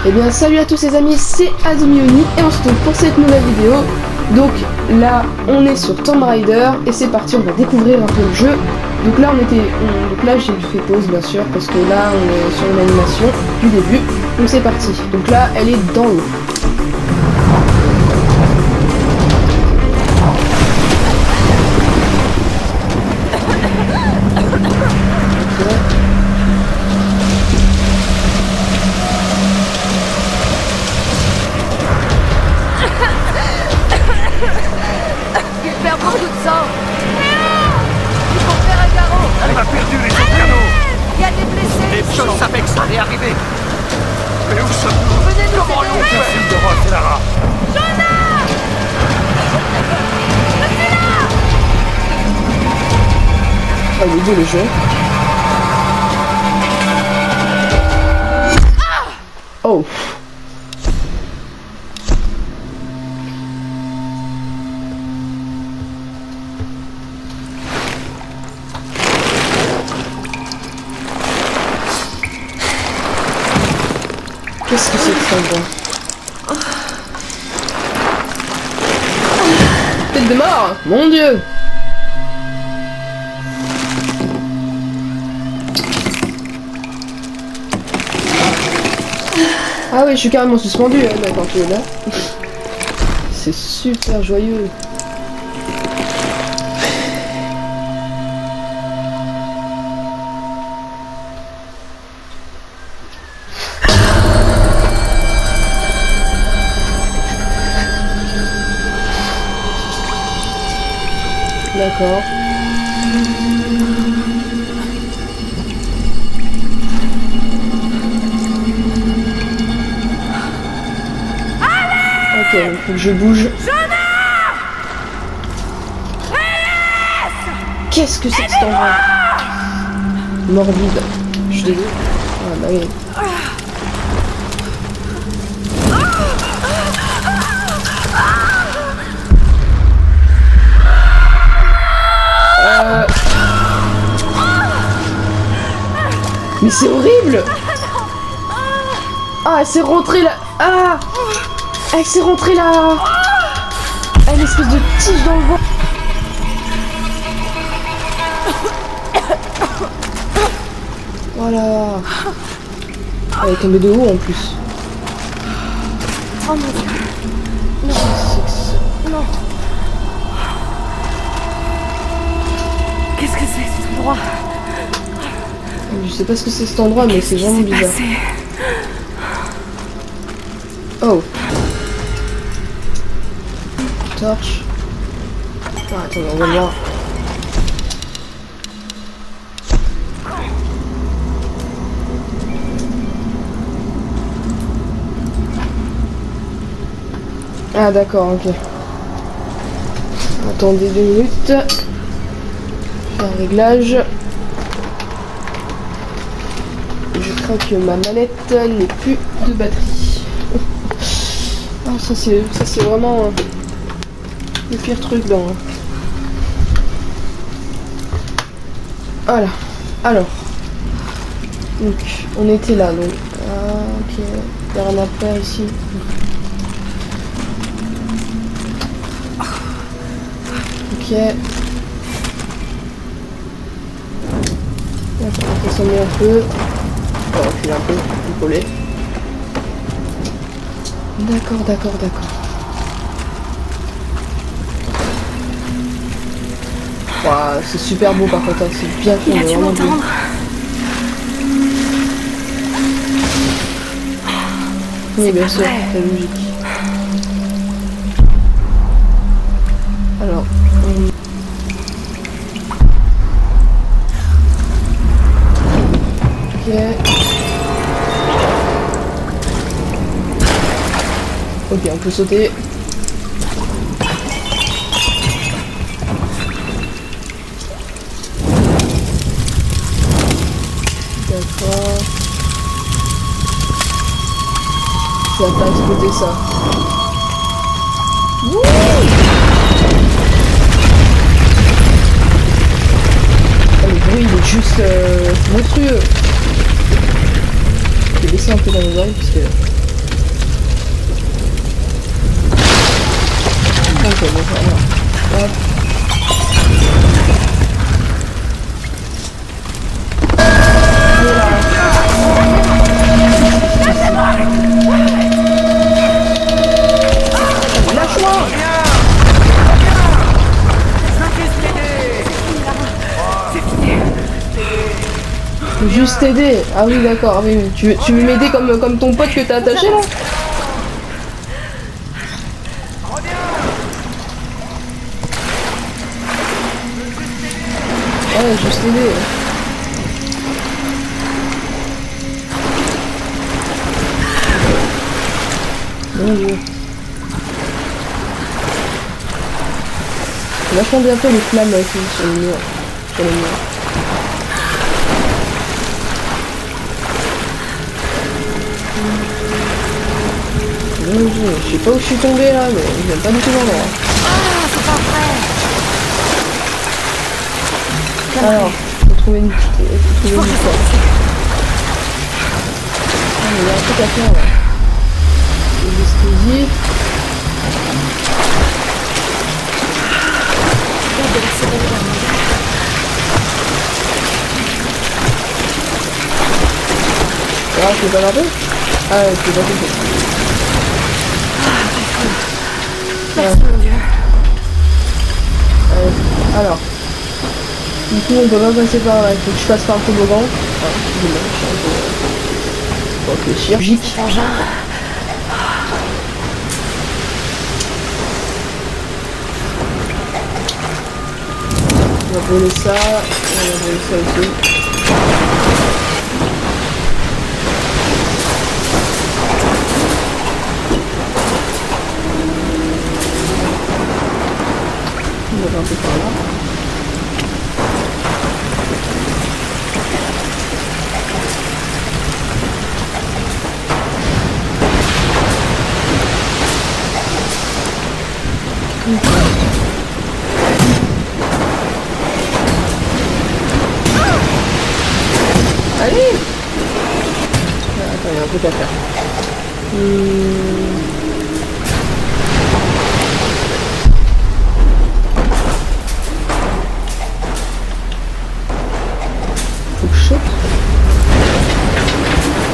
Eh bien salut à tous les amis, c'est Admioni et on se retrouve pour cette nouvelle vidéo. Donc là on est sur Tomb Raider et c'est parti, on va découvrir un peu le jeu. Donc là donc là j'ai fait pause bien sûr parce que là on est sur une animation du début. Donc c'est parti, donc là elle est dans l'eau. Elle est arrivée. Mais où sommes-nous? Comment l'on fait de Ross et Lara? Jonah! Je suis là! Ah oui, beau le jeu. Oh. Qu'est-ce que c'est que ça, bon? Tête de mort! Mon Dieu! Ah oui, je suis carrément suspendu là, quand tu es là. C'est super joyeux. D'accord. Ok, il faut que je bouge. Qu'est-ce que c'est que cet endroit? Morbide. Je suis désolé. Ah bah oui. Mais c'est horrible! Ah, elle s'est rentrée là! Ah! Elle s'est rentrée là! Ah, une espèce de tige dans le ventre! Voilà! Elle est tombée de haut en plus. Oh mon Dieu! Non! Non! Qu'est-ce que c'est cet endroit? Je sais pas ce que c'est cet endroit, mais c'est vraiment bizarre. Oh! Torche. Ah, attendez, on va voir. Ah d'accord, ok. Attendez 2 minutes. Faire un réglage. Je crains que ma manette n'ait plus de batterie. Ah, ça c'est vraiment le pire truc dans. Voilà. Alors. Donc, on était là, donc. Ah, ok. Il y a rien à faire ici. Ok. D'accord, on va s'assombrer un peu. On va reculer un peu, plus collé. D'accord. Wow, c'est super beau par contre, hein, c'est bien fait. Il a dû m'entendre. Oui, bien sûr, c'est logique. Alors, ok, on peut sauter. D'accord. Ça va pas exploser ça. Wouh! Oh, le bruit il est juste monstrueux. Je vais baisser un peu dans les oreilles parce que Ok, bon, voilà. Hop. Allez là. Lâche-moi! Faut juste t'aider. Ah oui, d'accord. Oui, oui. Tu veux m'aider comme ton pote que t'as attaché là? Ouais, juste t'aider. Mon Dieu. C'est vachement bien fait les flammes qui sur le mur. Sur le mur. Mon Dieu, je sais pas où je suis tombé là, mais j'aime pas du tout l'endroit. C'est pas vrai. Alors, faut trouver une petite. Faut trouver une porte. Ah, mais il y a un truc à faire là. Les explosifs. Ah, je l'ai pas gardé? Ah, ouais, je l'ai pas compris. Merci mon Dieu. Alors. Du coup, on peut pas passer par là. Il faut que je passe par le toboggan. Ah, excusez-moi, je suis un peu. Faut réfléchir. Gic. Engin. On va voler ça. On va voler ça aussi. On va un peu par là. Allez! Attends, il y a un truc à faire. Faut que je saute.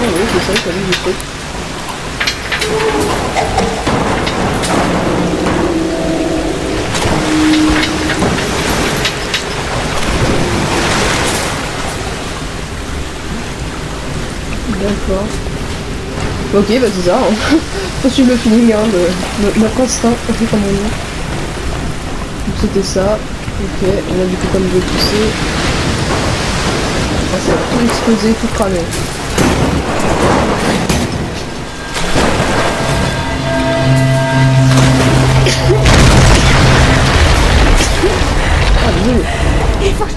Oh oui, c'est ça, je saute. D'accord. Ok, bah c'est ça. Hein. Faut suivre le feeling hein, de notre instinct, un peu comme on dit. Donc c'était ça. Ok, et là du coup comme je vais pousser. Ah, ça va tout exploser, tout cramer. Ah désolé. Il faut que je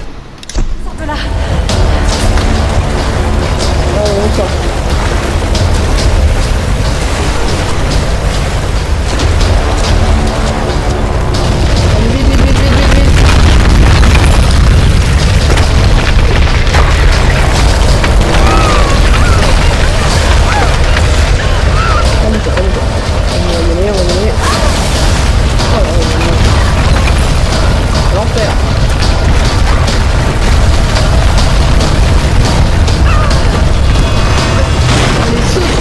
sorte de là. Ah on sort. Allez, vite, vite, vite, vite, vite, vite. Calme-toi, calme-toi. On va y aller, on va y aller. Oh là, on va y aller. L'enfer. Allez, saute.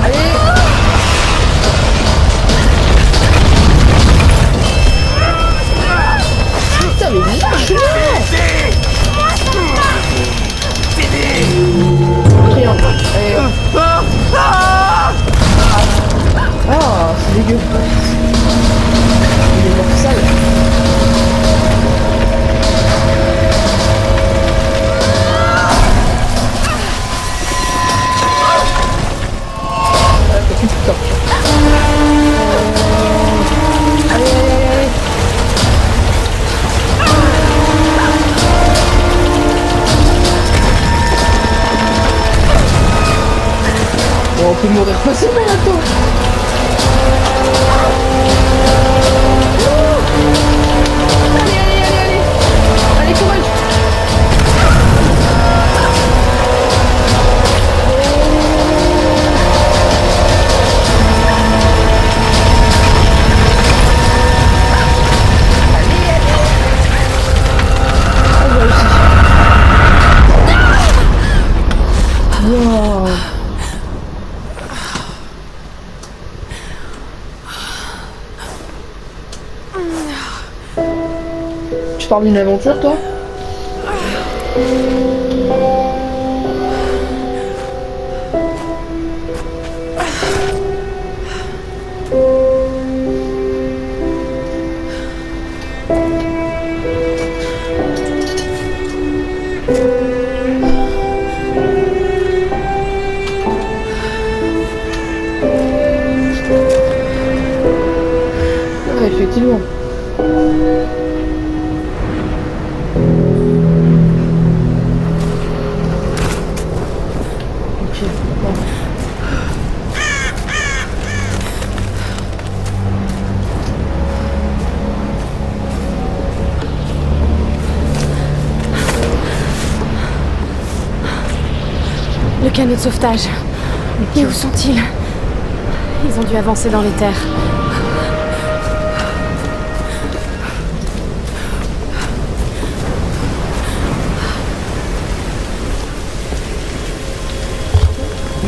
Allez. Putain, mais lâche-moi. Triangle. Allez, hop. Ah, c'est dégueu. Il est mort sale. Ah, t'as plus de torche. Allez, allez, allez, allez. Bon, on peut mourir facilement là-dedans. Allez, allez, allez, allez. Allez, courage. parles d'une aventure, toi? Ouais, effectivement. Ok, bon. Le canot de sauvetage. Et où sont-ils? Ils ont dû avancer dans les terres.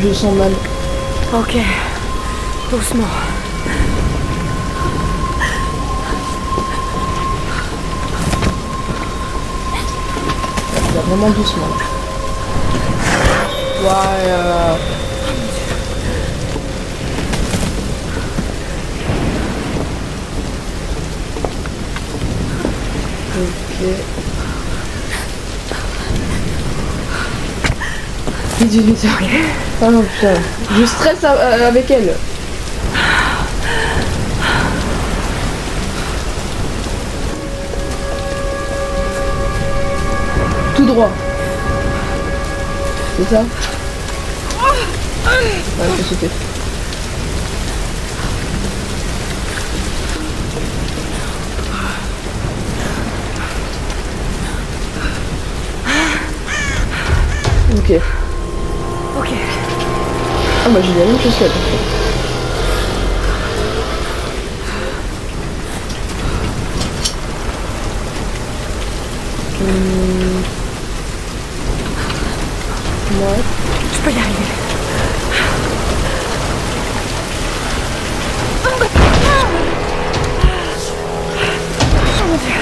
Je sens mal. Ok. Doucement. Il va vraiment doucement. Ouais. Ok. Vite. Ah non, putain. Je stresse avec elle. Tout droit. C'est ça? Ouais, faut sauter. Ok. Ok. Ah bah j'ai la même chose qu'elle. Ouais. Je peux y arriver. Oh mon Dieu.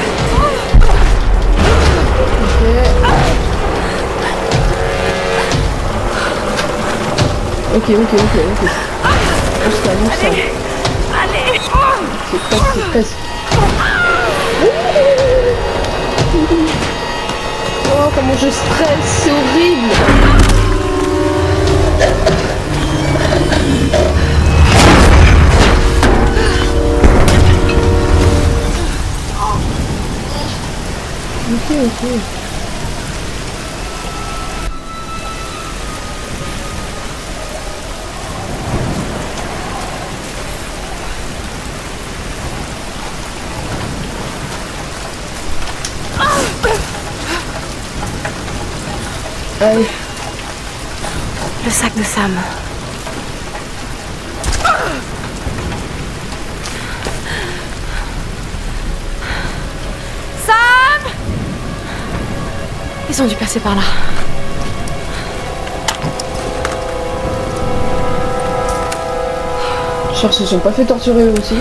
Ok. Allez. C'est presque. Oh, comment je stresse, c'est horrible. Ok. Allez. Le sac de Sam. Sam! Ils ont dû passer par là. J'espère qu'ils se sont pas fait torturer eux aussi.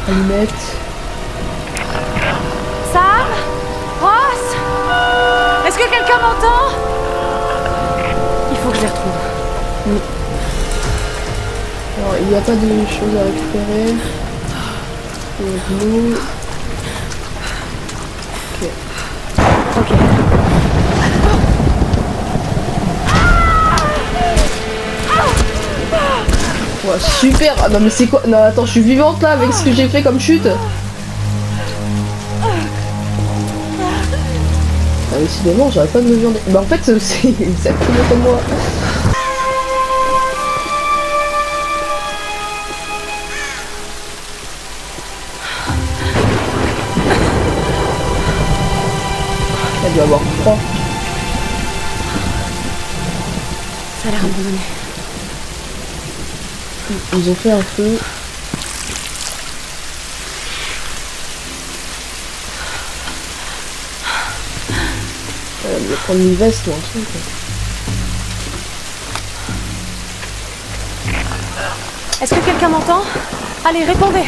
Allumette. Sam? Ross? Est-ce que quelqu'un m'entend? Il faut que je les retrouve. Alors, il n'y a pas de choses à récupérer. Donc, nous... Ok. Ouais, super. Ah non mais c'est quoi? Non attends, je suis vivante là avec ce que j'ai fait comme chute. Ah décidément, j'arrête pas de me viander. Bah en fait c'est exactement comme moi. Elle doit avoir froid. Ça a l'air abandonné. Ils ont fait un feu. Je vais prendre une veste ou un truc. Est-ce que quelqu'un m'entend? Allez, répondez.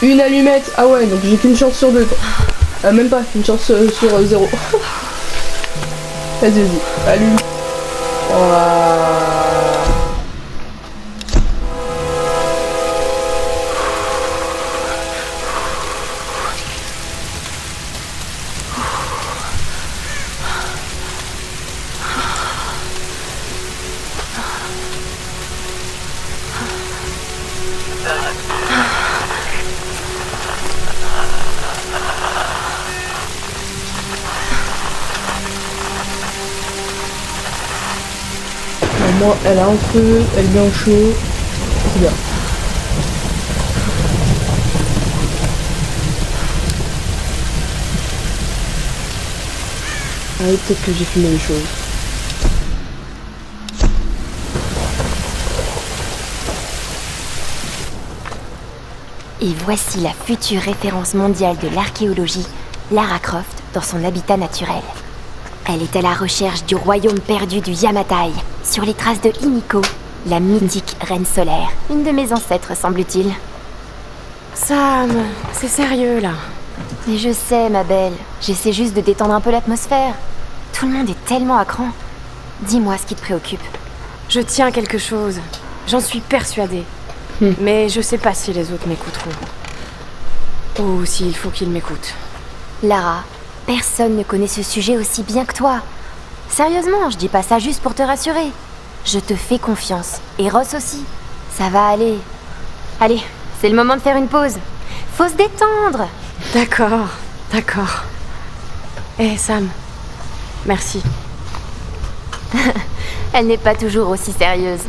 Une allumette. Ah ouais, donc j'ai qu'une chance sur 2 quoi. Même pas, une chance sur 0. Vas-y, allume. Voilà. Moi, elle a un feu, elle est bien au chaud. C'est bien. Ah oui, peut-être que j'ai fumé les choses. Et voici la future référence mondiale de l'archéologie, Lara Croft, dans son habitat naturel. Elle est à la recherche du royaume perdu du Yamatai, sur les traces de Himiko, la mythique reine solaire. Une de mes ancêtres, semble-t-il. Sam, c'est sérieux là. Mais je sais, ma belle, j'essaie juste de détendre un peu l'atmosphère. Tout le monde est tellement à cran. Dis-moi ce qui te préoccupe. Je tiens à quelque chose. J'en suis persuadée. Mais je sais pas si les autres m'écouteront. Ou s'il faut qu'ils m'écoutent. Lara, personne ne connaît ce sujet aussi bien que toi. Sérieusement, je dis pas ça juste pour te rassurer. Je te fais confiance. Et Ross aussi. Ça va aller. Allez, c'est le moment de faire une pause. Faut se détendre. D'accord, d'accord. Eh Sam, merci. Elle n'est pas toujours aussi sérieuse.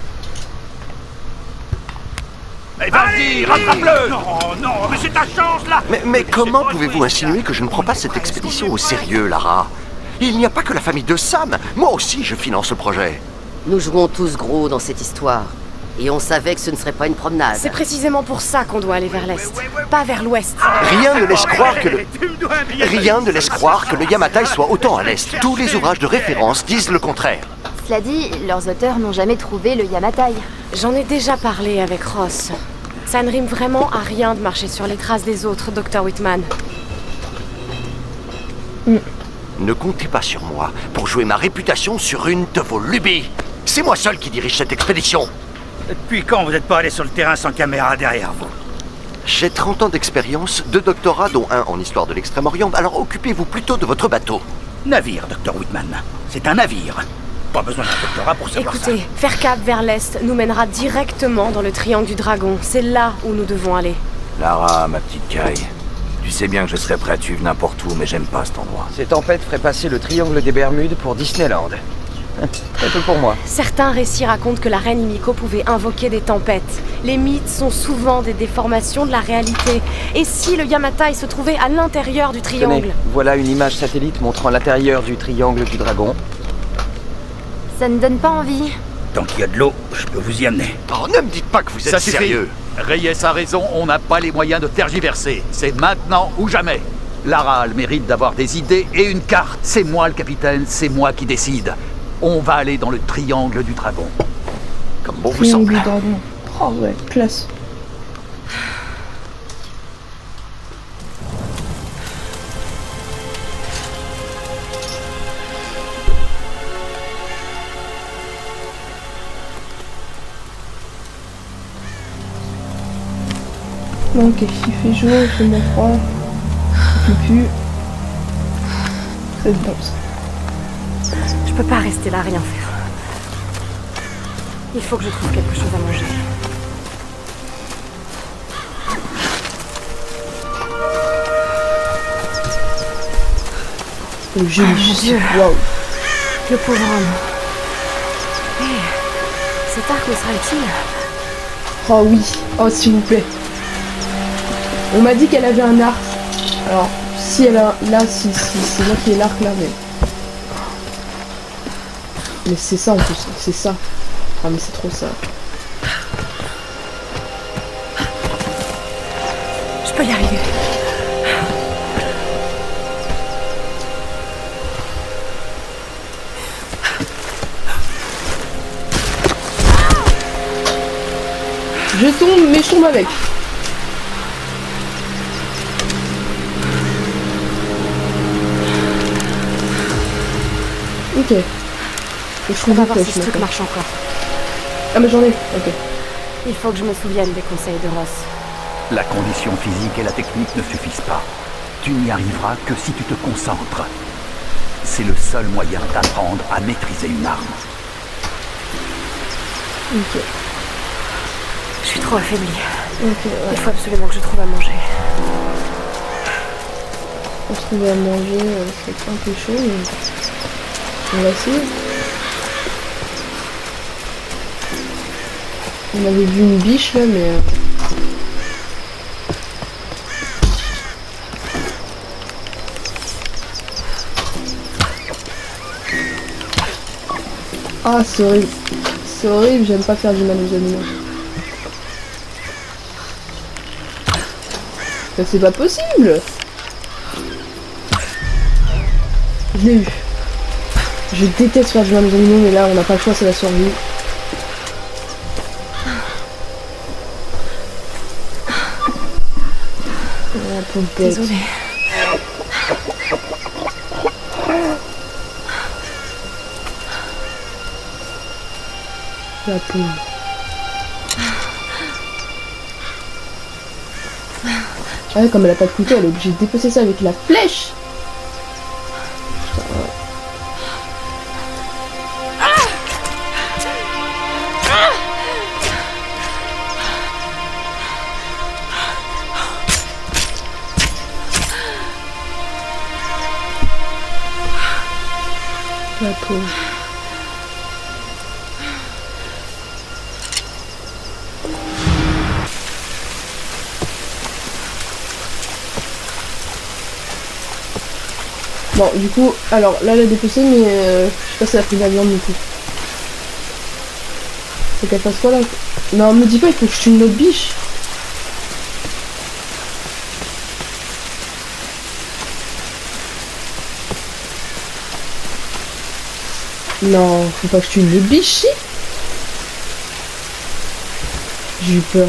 Mais vas-y, rattrape-le! Non, non, mais c'est ta chance, là! Mais comment pouvez-vous insinuer que je ne prends pas cette expédition au sérieux, Lara? Il n'y a pas que la famille de Sam. Moi aussi, je finance le projet. Nous jouons tous gros dans cette histoire. Et on savait que ce ne serait pas une promenade. C'est précisément pour ça qu'on doit aller vers l'est, pas vers l'ouest. Rien ne laisse croire que le... Tu me dois bien Rien ne laisse croire que le Yamatai soit autant à l'est. Tous les ouvrages de référence disent le contraire. Cela dit, leurs auteurs n'ont jamais trouvé le Yamatai. J'en ai déjà parlé avec Ross. Ça ne rime vraiment à rien de marcher sur les traces des autres, Dr. Whitman. Ne comptez pas sur moi pour jouer ma réputation sur une de vos lubies. C'est moi seul qui dirige cette expédition. Depuis quand vous n'êtes pas allé sur le terrain sans caméra derrière vous? J'ai 30 ans d'expérience, 2 doctorats dont un en histoire de l'Extrême-Orient, alors occupez-vous plutôt de votre bateau. Navire, Dr. Whitman. C'est un navire. Pas besoin d'un doctorat pour savoir ça. Écoutez, faire cap vers l'est nous mènera directement dans le triangle du dragon. C'est là où nous devons aller. Lara, ma petite Kai, tu sais bien que je serais prêt à te suivre n'importe où, mais j'aime pas cet endroit. Ces tempêtes feraient passer le triangle des Bermudes pour Disneyland. Très peu pour moi. Certains récits racontent que la reine Himiko pouvait invoquer des tempêtes. Les mythes sont souvent des déformations de la réalité. Et si le Yamatai se trouvait à l'intérieur du triangle? Tenez, voilà une image satellite montrant l'intérieur du triangle du dragon. Ça ne donne pas envie. Tant qu'il y a de l'eau, je peux vous y amener. Oh, ne me dites pas que vous êtes Ça suffit. sérieux. Reyes a raison, on n'a pas les moyens de tergiverser. C'est maintenant ou jamais. Lara a le mérite d'avoir des idées et une carte. C'est moi le capitaine, c'est moi qui décide. On va aller dans le triangle du dragon. Comme bon vous Triangle semble. du dragon. Oh ouais, classe. Donc il fait chaud, il fait moins froid, il pue. C'est bon ça. Je peux pas rester là, rien faire. Il faut que je trouve quelque chose à manger. Le jeu mon Dieu. Waouh. Le pauvre homme. Hé, cet arc me sera utile. Oh oui, oh s'il vous plaît. On m'a dit qu'elle avait un arc. Alors, si elle a... Là, si c'est moi qui ai l'arc là, mais... Mais c'est ça en plus, c'est ça. Ah mais c'est trop ça. Je peux y arriver. Je tombe, mais je tombe avec. Ok. Et je On trouve va des voir si flèches ce truc maintenant. marche encore. Ah mais j'en ai. Ok. Il faut que je me souvienne des conseils de Ross. La condition physique et la technique ne suffisent pas. Tu n'y arriveras que si tu te concentres. C'est le seul moyen d'apprendre à maîtriser une arme. Ok. Je suis trop affaiblie. Ok, ouais. Il faut absolument que je trouve à manger. Pour trouver à manger, c'est un peu chaud, mais on va essayer. On avait vu une biche là, mais... Ah, c'est horrible. C'est horrible, j'aime pas faire du mal aux animaux. Mais c'est pas possible! Je l'ai eu. Je déteste faire du mal aux animaux, mais là, on n'a pas le choix, c'est la survie. Oh, pauvre bête. Désolée. La pauvre. Ah ouais, comme elle a pas de couteau, elle est obligée de dépecer ça avec la flèche. Putain, ouais. La pauvre. Bon, du coup, alors là, elle a dépecé, mais je sais pas si elle a pris de la viande du coup. Faut qu'elle fasse quoi là? Non, me dis pas, il faut que je tue une autre biche. Non, faut pas que je tue une autre biche, si. J'ai eu peur.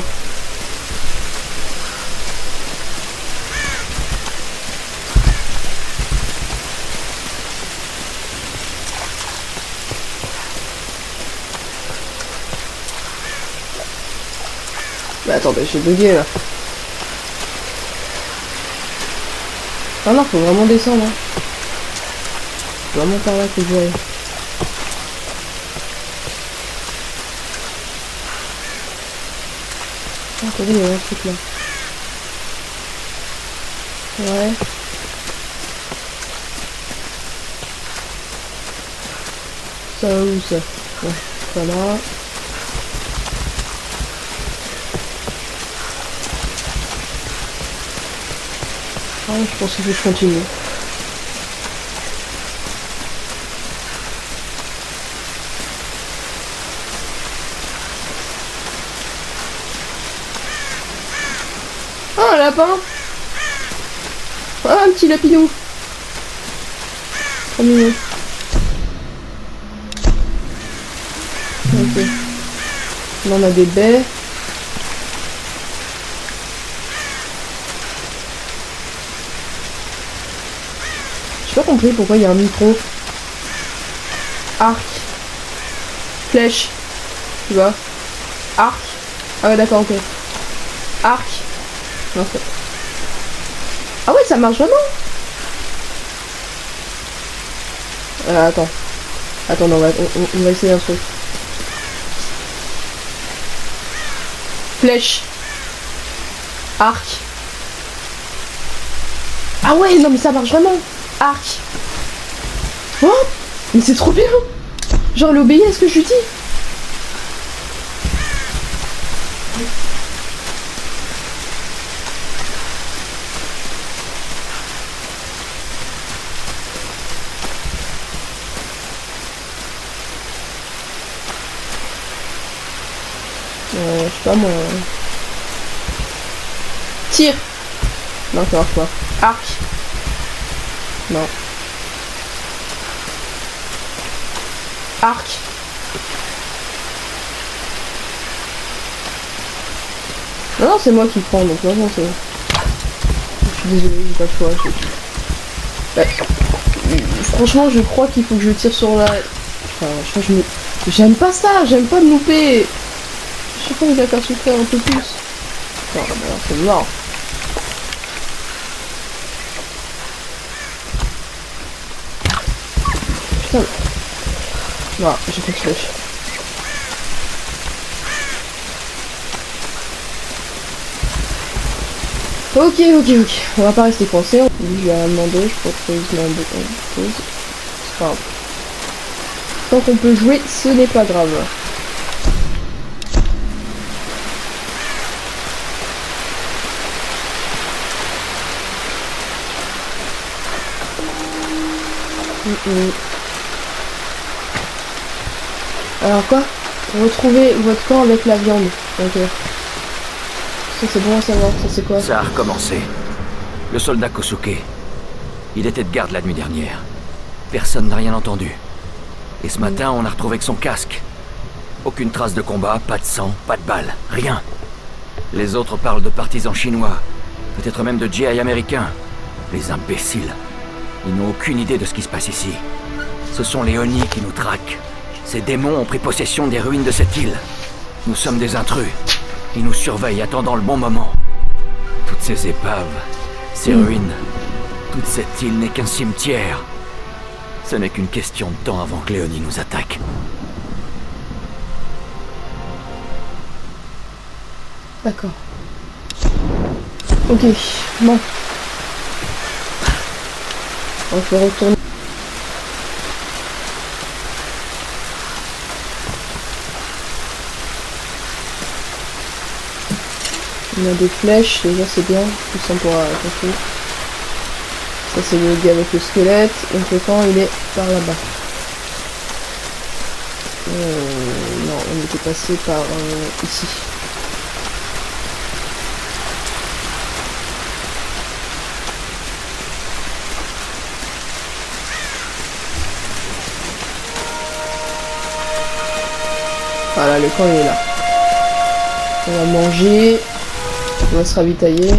Mais attendez, j'ai bugué là. Ah non, faut vraiment descendre. Hein. C'est vraiment par là que je vais. Ah, attendez, il y a un truc là. Ouais. Ça va où ça? Ouais, ça là. Ah, je pense qu'il faut que je continue. Oh, un lapin! Ah, un petit lapinou! Trop mignon. Ok. Là, on a des baies. J'ai pas compris pourquoi il y a un micro. Arc. Flèche. Tu vois. Arc. Ah ouais, d'accord, ok. Arc. Non, c'est... Ah ouais, ça marche vraiment. Attends. Attends, non, on va essayer un truc. Flèche. Arc. Ah ouais, non mais ça marche vraiment. Arc. Oh, mais c'est trop bien. Genre, elle obéit à ce que je lui dis. Je sais pas moi. Tire. Non, ça marche pas. Arc. Non. Arc. Non, non, c'est moi qui prends, donc non, c'est... Je suis désolée, j'ai pas le choix. franchement, je crois qu'il faut que je tire sur la... Enfin, je crois que je me... J'aime pas ça, j'aime pas me louper. Je sais pas, il va faire souffrir un peu plus. Non, mais c'est mort. Putain. Voilà, j'ai fait flèche. Ok, on va pas rester coincé. Lui, je vais rien demander, je propose demander en pause. C'est pas grave. Tant qu'on peut jouer, ce n'est pas grave. Alors quoi? Retrouvez votre corps avec la viande. Ok. Ça c'est bon à savoir, ça c'est quoi? Ça a recommencé. Le soldat Kosuke. Il était de garde la nuit dernière. Personne n'a rien entendu. Et ce matin, on a retrouvé que son casque. Aucune trace de combat, pas de sang, pas de balles, rien. Les autres parlent de partisans chinois. Peut-être même de GI américains. Les imbéciles. Ils n'ont aucune idée de ce qui se passe ici. Ce sont les Oni qui nous traquent. Ces démons ont pris possession des ruines de cette île. Nous sommes des intrus. Ils nous surveillent, attendant le bon moment. Toutes ces épaves, ces ruines, toute cette île n'est qu'un cimetière. Ce n'est qu'une question de temps avant que les Oni nous attaquent. D'accord. Ok, bon. On peut retourner. On a des flèches, déjà c'est bien, tout ça on pourra attaquer. Ça c'est le gars avec le squelette, donc le camp il est par là-bas. Non, on était passé par ici. Voilà, le camp il est là. On va manger. On va se ravitailler.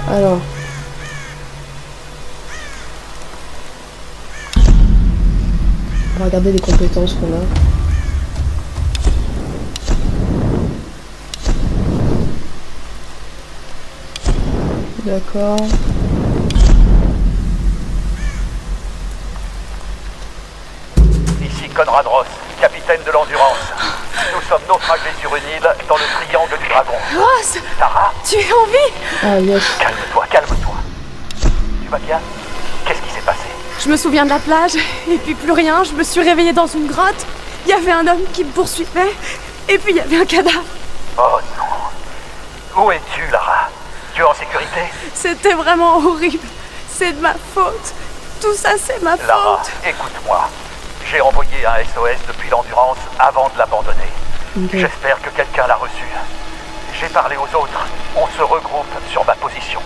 Alors. On va regarder les compétences qu'on a. D'accord. Ici Conrad Ross, capitaine de l'Endurance. Nous sommes naufragés sur une île dans le triangle du dragon. Ross, Tara, tu es en vie? Ah yes. calme-toi, calme-toi. Tu vas bien? Qu'est-ce qui s'est passé? Je me souviens de la plage, et puis plus rien, je me suis réveillée dans une grotte. Il y avait un homme qui me poursuivait, et puis il y avait un cadavre. Oh non. Où es-tu, Lara? Tu es en sécurité? C'était vraiment horrible. C'est de ma faute. Tout ça, c'est ma Lara, faute. écoute-moi. J'ai envoyé un SOS depuis l'Endurance avant de l'abandonner. Okay. J'espère que quelqu'un l'a reçu. J'ai parlé aux autres. On se regroupe sur ma position.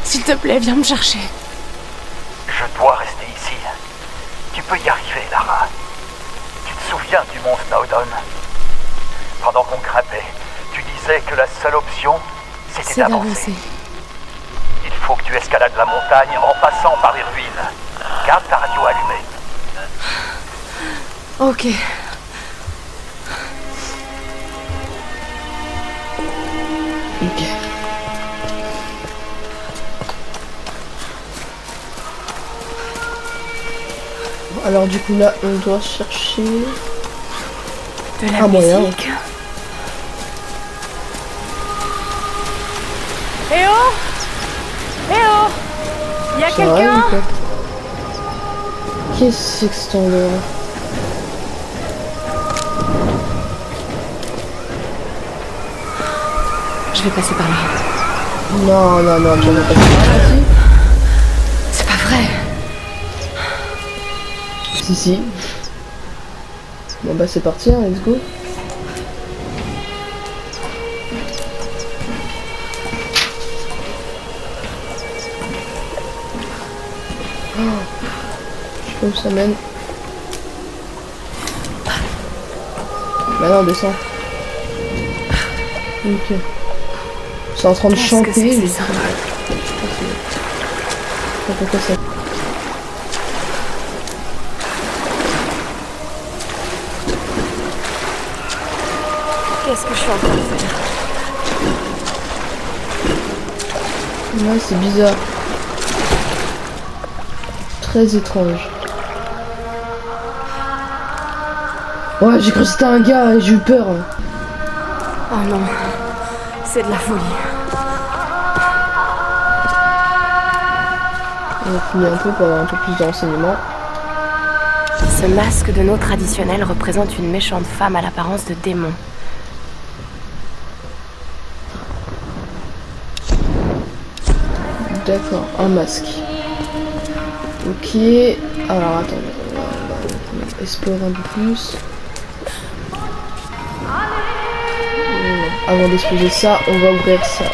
S'il te plaît, viens me chercher. Je dois rester ici. Tu peux y arriver, Lara. Tu te souviens du mont Snowdon? Pendant qu'on grimpait, tu disais que la seule option, c'était C'est d'avancer. d'avancer. Il faut que tu escalades la montagne en passant par les ruines. Garde ta radio allumée. Ok. Ok. Bon, alors du coup là, on doit chercher De la un moyen. musique. Eh oh! Eh oh! Y a Ça va, quelqu'un? ou quoi? Qu'est-ce que c'est que cet endroit? Je vais passer par là. Non, non, non, tu vas pas passer par là, C'est pas vrai. si? Si, si. Bon bah c'est parti, hein, let's go. Oh. Je sais pas où ça mène. Bah non, descends. Ok. C'est en train de Qu'est-ce que chanter. c'est que ces mais- symboles? Je sais pas pourquoi ça. Qu'est-ce que je suis en train de faire? Ouais, c'est bizarre. Très étrange. Ouais, j'ai cru que c'était un gars et j'ai eu peur. Oh non, c'est de la folie. On va fouiller un peu pour avoir un peu plus de renseignements. Ce masque de nos traditionnels représente une méchante femme à l'apparence de démon. D'accord, un masque. Ok. Alors attends, on va explorer un peu plus. Avant d'exploser ça, on va ouvrir ça.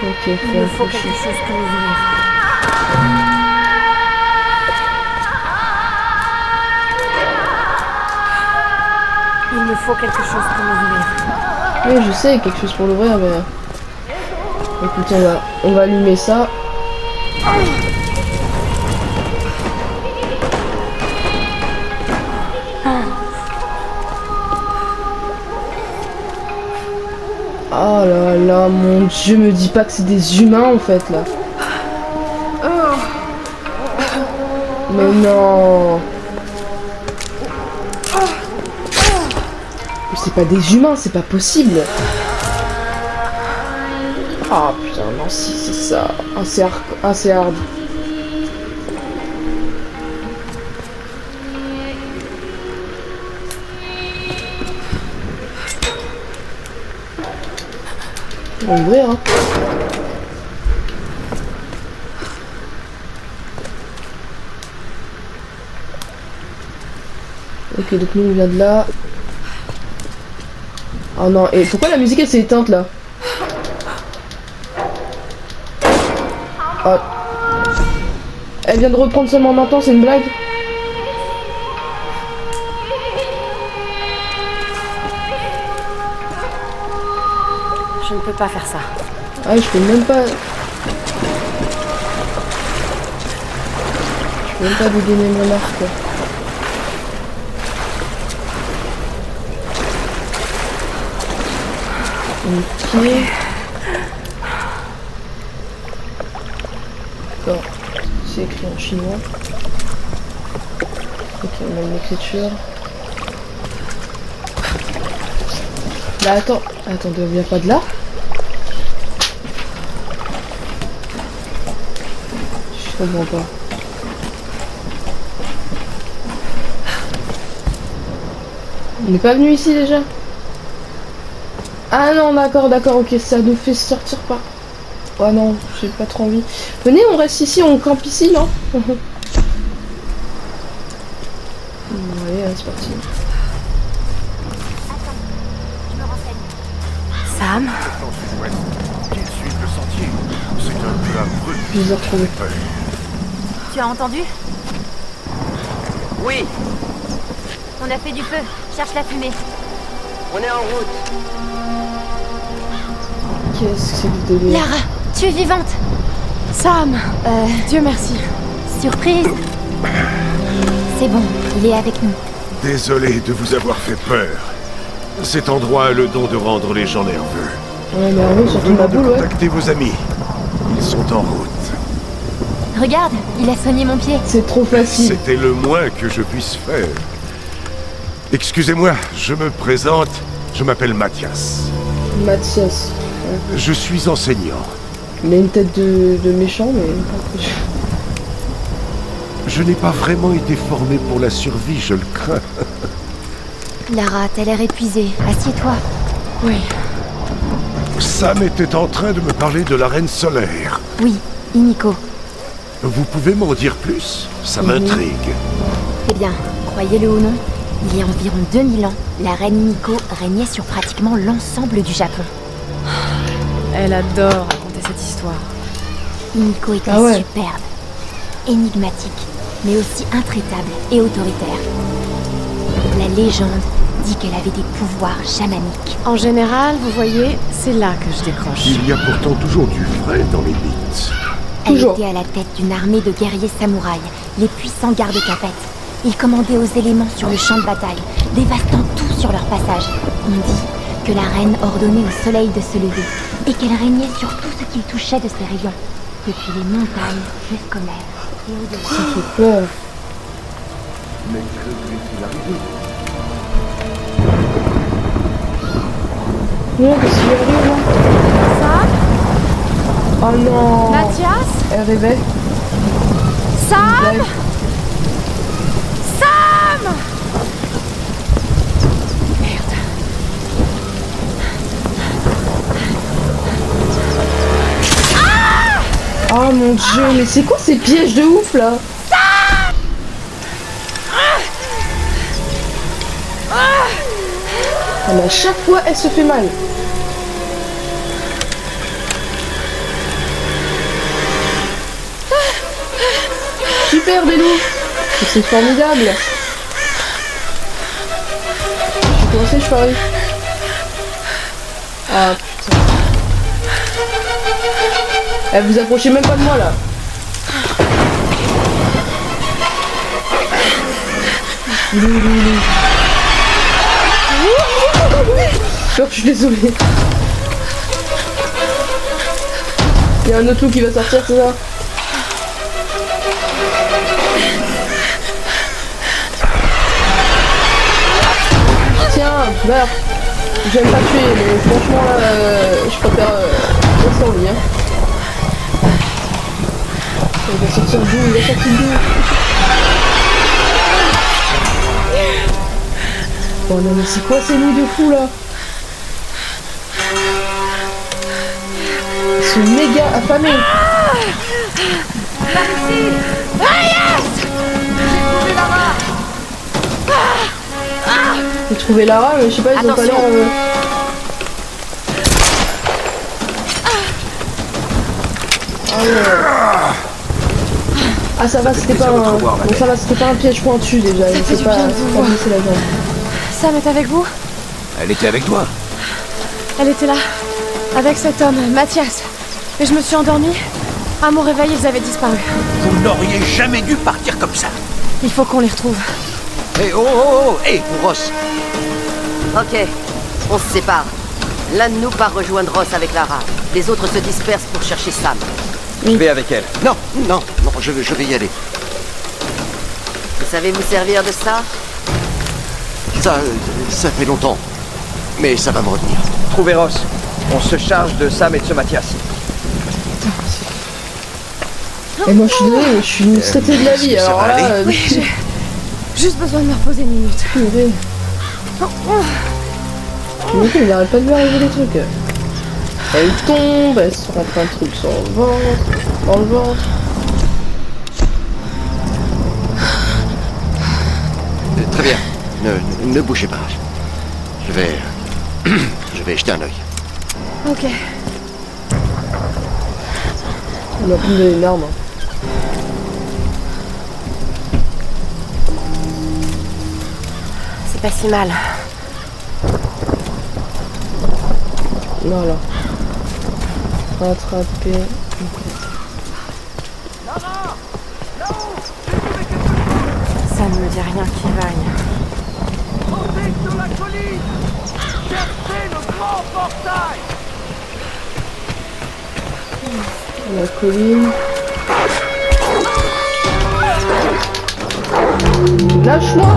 Ok, Il me faut quelque chose pour ouvrir. Il me faut quelque chose pour l'ouvrir. Oui, je sais, quelque chose pour l'ouvrir, mais... Écoutez, on va allumer ça. Oh là là, mon Dieu, me dis pas que c'est des humains en fait là. Mais non. Mais c'est pas des humains, c'est pas possible. Ah putain, non, si c'est ça. Assez hard. On va ouvrir, hein. Ok, donc nous on vient de là. Oh non, et pourquoi la musique elle s'est éteinte là? Oh. Elle vient de reprendre seulement maintenant, c'est une blague? Je ne peux pas faire ça. Ah, je peux même pas... Je peux même pas dégainer mon arc, quoi. Ok. D'accord. C'est écrit en chinois. Ok, on a une écriture. Bah attends, attendez, on vient pas de là? Je comprends pas. On n'est pas venu ici déjà? Ah non, d'accord, ok, ça nous fait sortir par... Oh non, j'ai pas trop envie. Venez, on reste ici, on campe ici, non? Allez, c'est parti. Sam? Qu'ils suivent le sentier. C'est un peu abrupt. Je les ai retrouvés. Tu as entendu? Oui, On a fait du feu. Cherche la fumée. on est en route. Qu'est-ce que c'est que ce délire? Lara, tu es vivante. Sam! Dieu merci. Surprise. C'est bon, il est avec nous. Désolé de vous avoir fait peur. Cet endroit a le don de rendre les gens nerveux. Ouais, mais en vrai, surtout ma Venons de boule, ouais. contacter vos amis. Ils sont en route. Regarde, il a soigné mon pied. C'est trop facile. C'était le moins que je puisse faire. Excusez-moi, je me présente. Je m'appelle Mathias. Mathias. Je suis enseignant. Il a une tête de méchant, mais... Je n'ai pas vraiment été formé pour la survie, je le crains. Lara, t'as l'air épuisée. Assieds-toi. Oui. Sam était en train de me parler de la reine solaire. Oui, Iniko. Vous pouvez m'en dire plus? Ça m'intrigue. Eh bien, croyez-le ou non, il y a environ 2000 ans, la reine Iniko régnait sur pratiquement l'ensemble du Japon. Elle adore raconter cette histoire. Iniko était Ah ouais. superbe, énigmatique, mais aussi intraitable et autoritaire. La légende dit qu'elle avait des pouvoirs chamaniques. En général, vous voyez, c'est là que je décroche. Il y a pourtant toujours du vrai dans les mythes. Elle Toujours. était à la tête d'une armée de guerriers samouraïs, les puissants gardes-tempêtes. Ils commandaient aux éléments sur le champ de bataille, dévastant tout sur leur passage. On dit que la reine ordonnait au soleil de se lever et qu'elle régnait sur tout ce qu'il touchait de ses rayons, depuis les montagnes jusqu'aux mers et au-delà. Ça fait peur. Non, qu'est-ce qu'il y arrive là? Sam? Oh non! Mathias? Elle rêvait. Sam? Blague. Sam! Merde. Oh mon dieu, mais c'est quoi ces pièges de ouf là? Ah, mais à chaque fois elle se fait mal. Super Belou, c'est formidable. Je vais commencer, je parie. Ah putain. Eh, vous approchez même pas de moi là. Loulou. Je suis désolée. Il y a un autre loup qui va sortir, c'est ça? Tiens, meurs. J'aime pas tuer, mais franchement là, je préfère rester en vie. Hein. Il va sortir d'où? Il va sortir d'où? Oh non mais c'est quoi ces loups de fou là? Ils sont méga affamés. J'ai trouvé Lara, mais je sais pas, ils ont pas l'air... Ah ça va, c'était pas un... Bon ça va, c'était pas un piège pointu déjà, c'est pas blessé la jambe. Sam est avec vous? Elle était avec toi? Elle était là, avec cet homme, Mathias. Et je me suis endormie. À mon réveil, ils avaient disparu. Vous n'auriez jamais dû partir comme ça. Il faut qu'on les retrouve. Hé, oh, hé, Ross. Ok, on se sépare. L'un de nous part rejoindre Ross avec Lara. Les autres se dispersent pour chercher Sam. Je vais avec elle. Non, je vais y aller. Vous savez vous servir de ça? Ça fait longtemps. Mais ça va me retenir. Trouvez Ross. On se charge de Sam et de ce Mathias. Et moi je suis désolée, je suis une statue de la vie, ça alors va là... aller Oui, j'ai juste besoin de me reposer une minute. Purée. Mais il arrête pas de lui arriver des trucs. Elle tombe, elle se rentre un truc sur le ventre, dans le ventre. Très bien. Ne bougez pas. Je vais jeter un œil. Ok. On a pris une arme. C'est pas si mal. Voilà. Rattraper. Ça ne me dit rien qui vaille. La colline. Lâche-moi!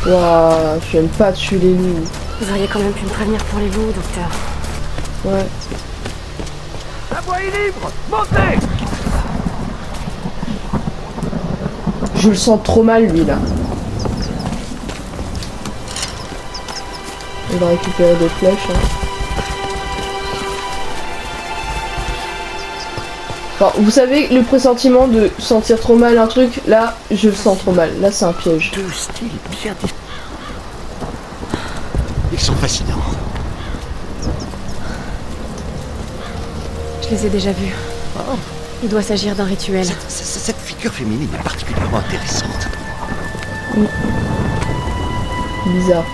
Ouah, j'aime pas tuer les loups. Vous auriez quand même pu me prévenir pour les loups, docteur. Ouais. La voie est libre! Montez! Je le sens trop mal lui là. On va récupérer des flèches. Hein. Enfin, vous savez, le pressentiment de sentir trop mal un truc, là, je le sens trop mal. Là, c'est un piège. Deux styles bien différents. Ils sont fascinants. Je les ai déjà vus. Oh, Il doit s'agir d'un rituel. cette figure féminine est particulièrement intéressante. Bizarre.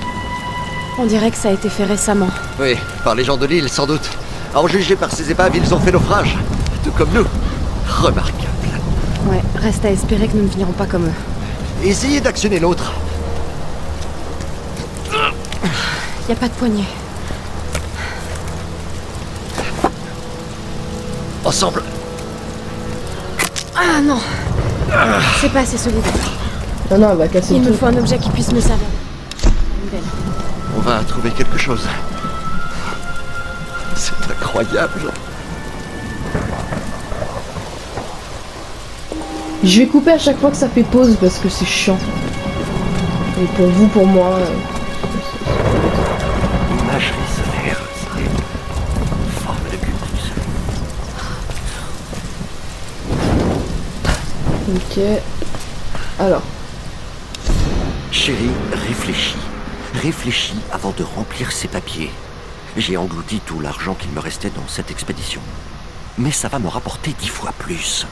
On dirait que ça a été fait récemment. Oui, par les gens de l'île, sans doute. À en juger par ces épaves, ils ont fait naufrage. Tout comme nous. Remarquable. Ouais, reste à espérer que nous ne finirons pas comme eux. Essayez d'actionner l'autre. Y a pas de poignée. Ensemble. Ah non. C'est pas assez solide. Non, non, elle va casser Il le me truc. faut un objet qui puisse me servir. Une belle. On va trouver quelque chose. C'est incroyable. Je vais couper à chaque fois que ça fait pause parce que c'est chiant. Et pour vous, pour moi... L'imagerie solaire, ça. Forme de cultus. Ok. Alors. Chérie, réfléchis. Réfléchis avant de remplir ces papiers. J'ai englouti tout l'argent qu'il me restait dans cette expédition. Mais ça va me rapporter 10 fois plus.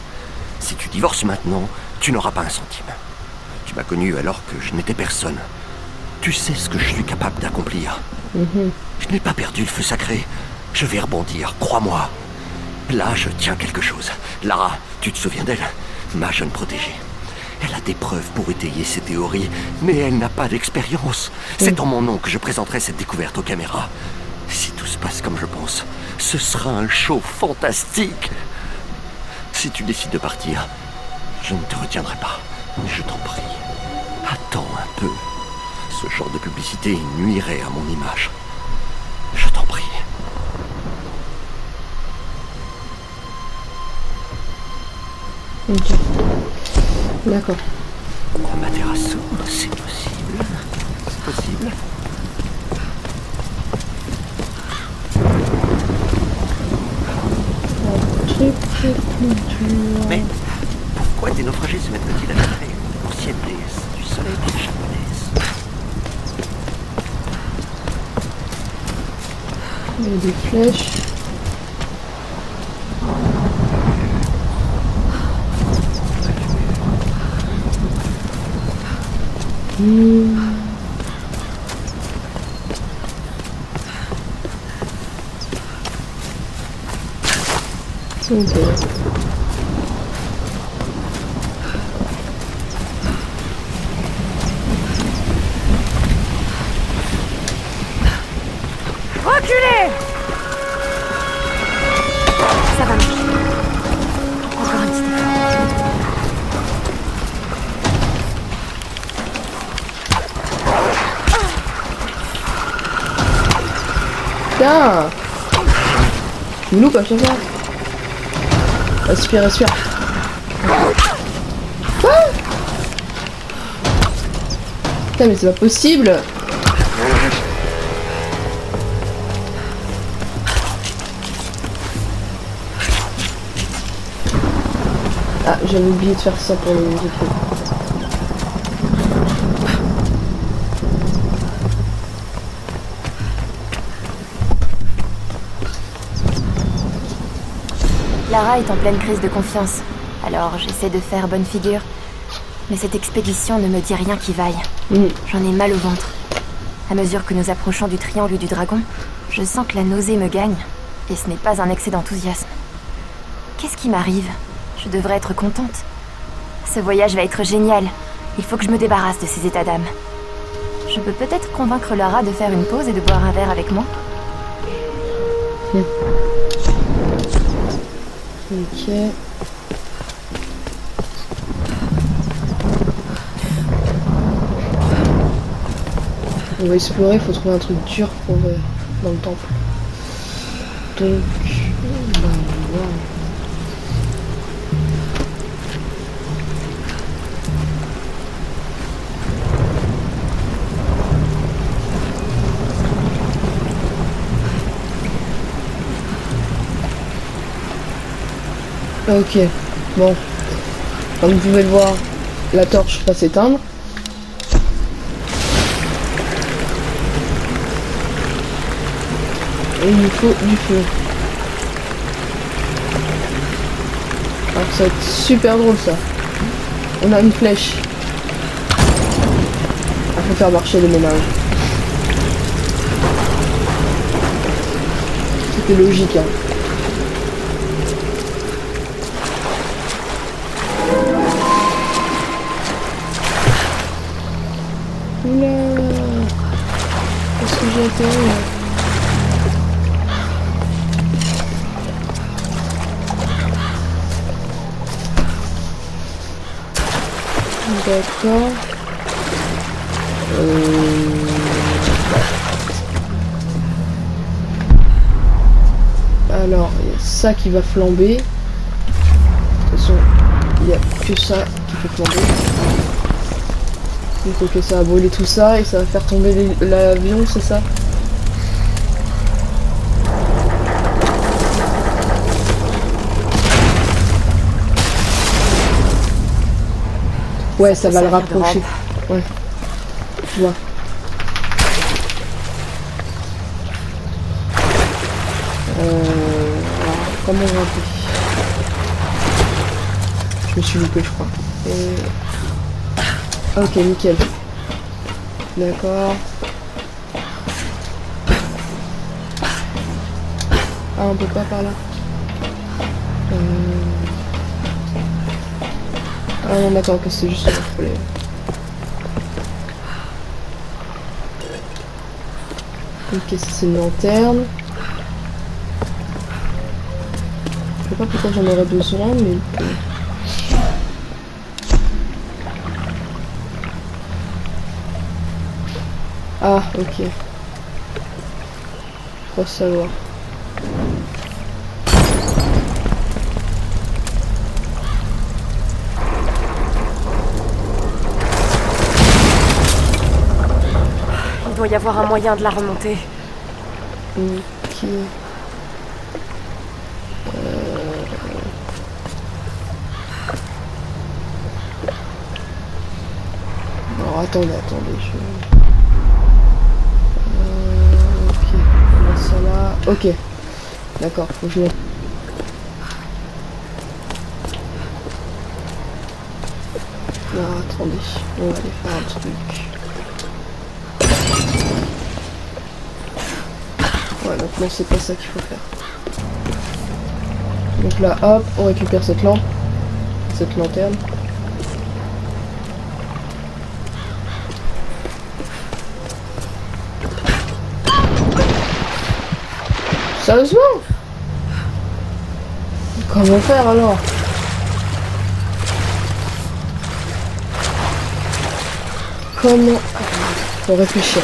Si tu divorces maintenant, tu n'auras pas un centime. Tu m'as connu alors que je n'étais personne. Tu sais ce que je suis capable d'accomplir. Je n'ai pas perdu le feu sacré. Je vais rebondir, crois-moi. Là, je tiens quelque chose. Lara, tu te souviens d'elle? Ma jeune protégée. Elle a des preuves pour étayer ses théories, mais elle n'a pas d'expérience. C'est en mon nom que je présenterai cette découverte aux caméras. Si tout se passe comme je pense, ce sera un show fantastique. Si tu décides de partir, je ne te retiendrai pas. Je t'en prie. Attends un peu. Ce genre de publicité nuirait à mon image. Je t'en prie. Ok. D'accord. Amaterasu, c'est possible. C'est possible. Très plus dur. Mais pourquoi des naufragés se mettent-ils à adorer une ancienne déesse du soleil japonaise? Il y a des flèches. Ok. Reculez! Ça va marcher. Encore un petit effort. Putain! Je me loupe à chaque fois. Respire, respire. Quoi? Putain, mais c'est pas possible! Ah, j'avais oublié de faire ça pour les autres. Lara est en pleine crise de confiance, alors j'essaie de faire bonne figure. Mais cette expédition ne me dit rien qui vaille. J'en ai mal au ventre. À mesure que nous approchons du triangle du dragon, je sens que la nausée me gagne, et ce n'est pas un excès d'enthousiasme. Qu'est-ce qui m'arrive? Je devrais être contente. Ce voyage va être génial. Il faut que je me débarrasse de ces états d'âme. Je peux peut-être convaincre Lara de faire une pause et de boire un verre avec moi. Ok. On va explorer, il faut trouver un truc dur pour dans le temple. Donc, bah, voilà. Ok, bon, comme vous pouvez le voir, la torche va s'éteindre. Et il nous faut du feu. ça va être super drôle ça. On a une flèche. Il faut faire marcher les ménages. C'était logique, hein. Oula. Qu'est-ce que j'ai atterri là? D'accord. Alors, il y a ça qui va flamber. De toute façon, il n'y a que ça qui peut flamber. Donc ok, ça va brûler tout ça et ça va faire tomber l'avion, c'est ça? Ouais, ça va le rapprocher. Ouais. Je vois. Alors, comment on va faire? Je me suis loupé, je crois. Ok, nickel. D'accord. Ah, on peut pas par là. Ah non, d'accord, que c'est juste un problème. Ok, ça c'est une lanterne. Je sais pas pourquoi j'en aurais besoin, mais... Ah, ok. Faut savoir. Il doit y avoir un moyen de la remonter. Ok. Alors attendez, je... ok, on met ça là. Ok. D'accord, faut que je... Non, attendez, on va aller faire un truc. Ouais, donc non, c'est pas ça qu'il faut faire. Donc là, hop, on récupère cette lampe, cette lanterne. Sérieusement? Comment faire alors? Comment... Faut réfléchir.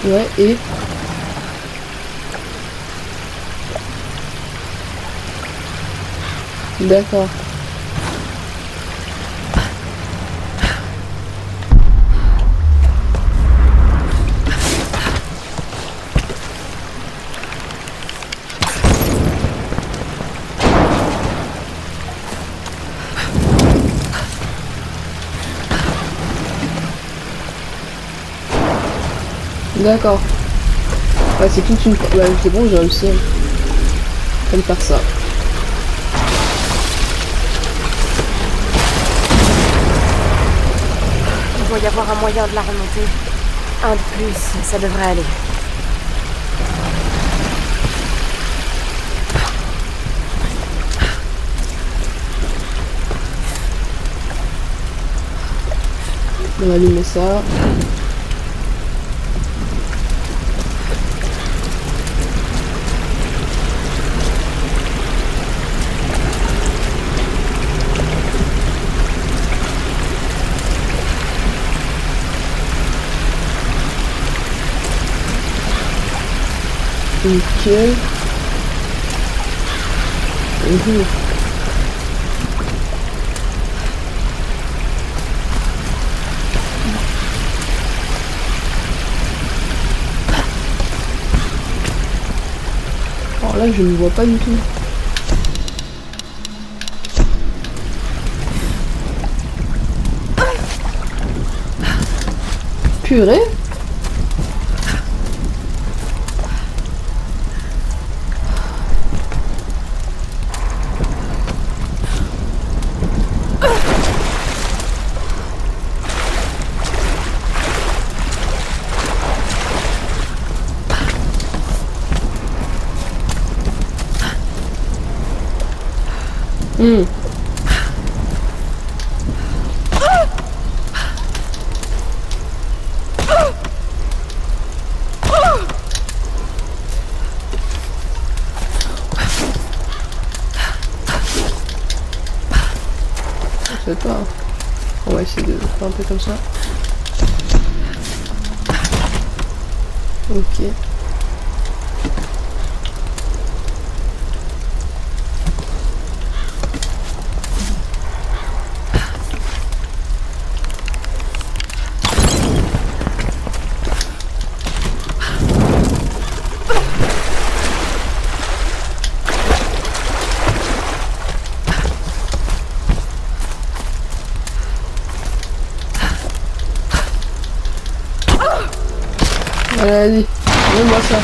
Ouais, et... D'accord. D'accord. Ouais, c'est toute une... Ouais, c'est bon, j'ai réussi à me faire ça. Il doit y avoir un moyen de la remonter. Un de plus, ça devrait aller. On va allumer ça. Nickel. Alors là, je ne vois pas du tout. Purée. Je sais pas. On va essayer de faire un peu comme ça. Ok. Allez, donne-moi ça.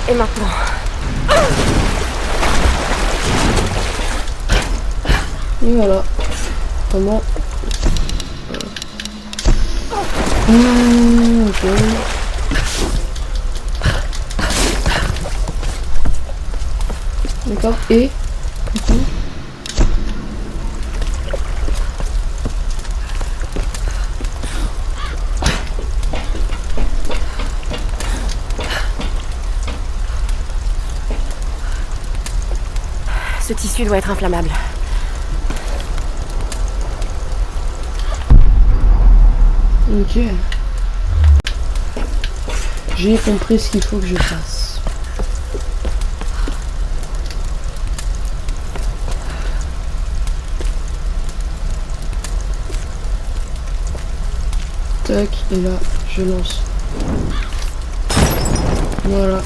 Et maintenant? Et voilà. Comment? Ok. D'accord, et ce tissu doit être inflammable. ok. J'ai compris ce qu'il faut que je fasse. Tac, et là, je lance. Voilà.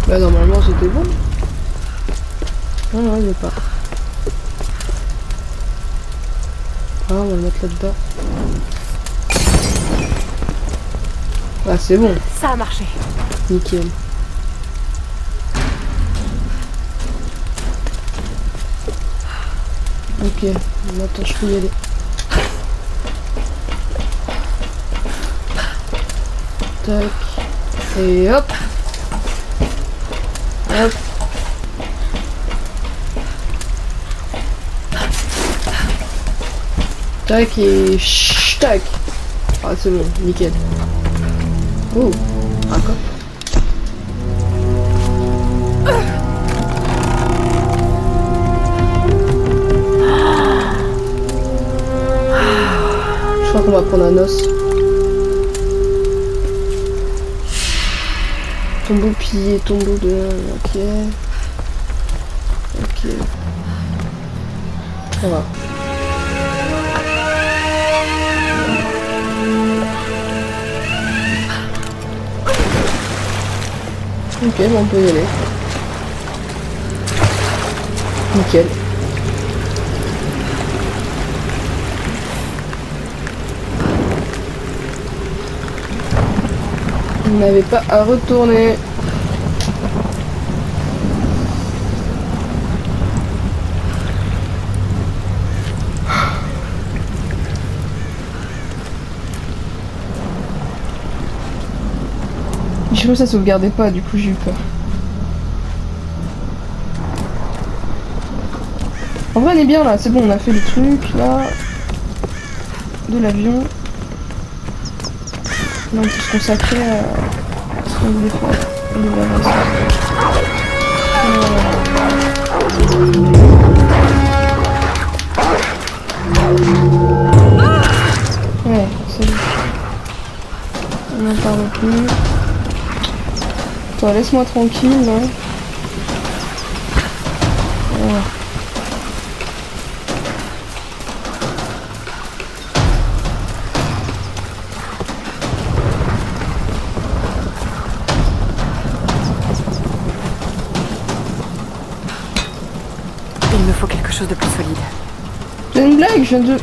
Bah normalement c'était bon. Ah non, il veut pas. Ah, on va le mettre là-dedans. Ah, c'est bon. Ça a marché. Nickel. Ok, maintenant je peux y aller. Tac. Et hop. Hop. Tac et tac. Ah c'est bon, nickel. Oh, un coffre. Je crois qu'on va prendre un os. Tombeau pillé, tombeau de... Ok. Ok. Ça va. Ok, bon, on peut y aller. Nickel. On n'avait pas à retourner. Je sais pas, ça sauvegardait pas, du coup j'ai eu peur. En vrai on est bien là, c'est bon, on a fait le truc là de l'avion. Là on peut se consacrer à ce qu'on voulait faire. Ouais, c'est bon. On n'en parle plus. Toi, laisse-moi tranquille, là. Ouais. Il me faut quelque chose de plus solide. C'est une blague, je viens de...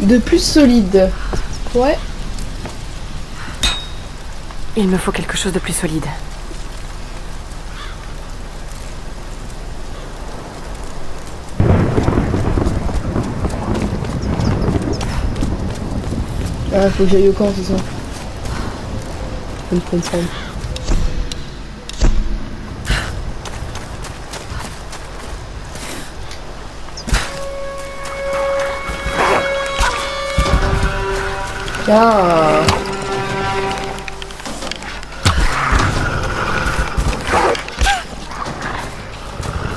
De plus solide. Ouais. Il me faut quelque chose de plus solide. Ah, faut que j'aille au camp, c'est ça. Je me comprends. Ah.